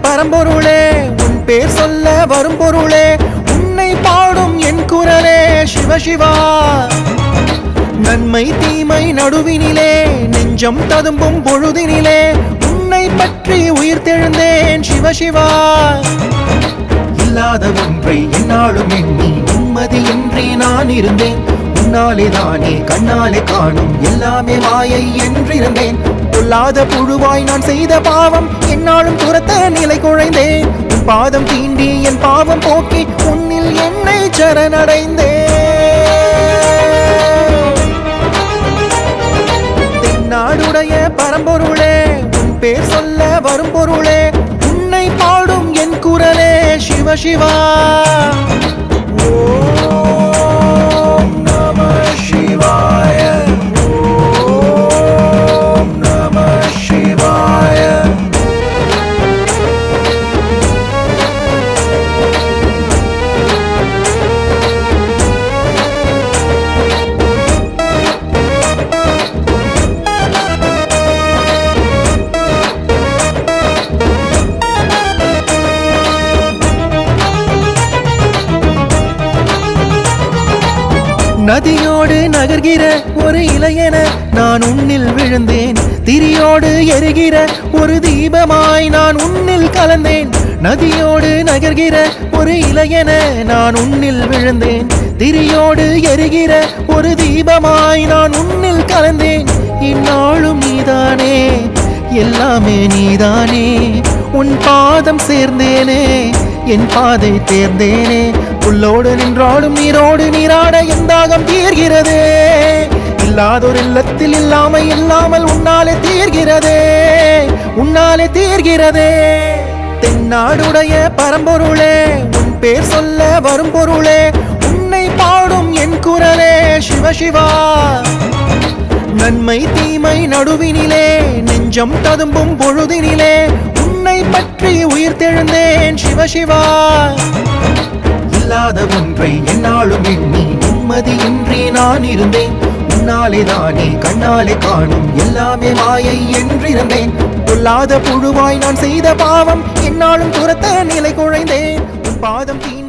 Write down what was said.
பரம்பொருளே உன் பேர் சொல்ல வரும் பொருளே உன்னை பாடும் என் குரலே சிவசிவா நன்மை தீமை நடுவினிலே நெஞ்சம் ததும்பும் பொழுதினிலே உன்னை பற்றி உயிர் தெழுந்தேன் சிவசிவா இல்லாத ஒன்றை என்னாலும் எண்ணி நிம்மதியின்றி நான் இருந்தேன் உன்னாலே தானே கண்ணாலே காணும் எல்லாமே மாயை என்றிருந்தேன் பொல்லாத புழுவாய் நான் செய்த பாவம் என்னாலும் துரத்த நிலை குழைந்தேன் உன் பாதம் தீண்டி என் பாவம் போக்கி உன்னில் என்னை சரணடைந்தேன் தென்னாடுடைய பரம்பொருளே உன் பேர் சொல்ல வரும் பொருளே உன்னை பாடும் என் குரலே சிவசிவா ஓம் நம சிவாய ஓம் நம சிவாய நதியோடு நகர்கிற ஒரு இளையன நான் உன்னில் விழுந்தேன் திரியோடு எரிகிற ஒரு தீபமாய் நான் உன்னில் கலந்தேன் நதியோடு நகர்கிற ஒரு இளையன நான் உன்னில் விழுந்தேன் திரியோடு எரிகிற ஒரு தீபமாய் நான் உன்னில் கலந்தேன் இந்நாளும் நீதானே எல்லாமே நீதானே உன் பாதம் சேர்ந்தேனே என் பாதை தேர்ந்தேனே புல்லோடு நின்றாடும் நீரோடு நீராட என் தாகம் தீர்கிறதே இல்லாதொரு இல்லத்தில் இல்லாமல் உன்னாலே தீர்கிறதே உன்னாலே தீர்கிறதே தென்னாடுடைய பரம்பொருளே உன் பேர் சொல்ல வரும் பொருளே உன்னை பாடும் என் குரலே சிவசிவா நன்மை தீமை நடுவினிலே நெஞ்சம் ததும்பும் பொழுதினிலே உன்னை பற்றி உயிர் தெழுந்தேன் சிவசிவா இல்லாத ஒன்றை என்னாலும் எண்ணி நிம்மதியின்றி நான் இருந்தேன் உன்னாலே தானே கண்ணாலே காணும் எல்லாமே மாயை என்றிருந்தேன் பொல்லாத புழுவாய் நான் செய்த பாவம் என்னாலும் துரத்த நிலை குழைந்தேன் உன் பாதம்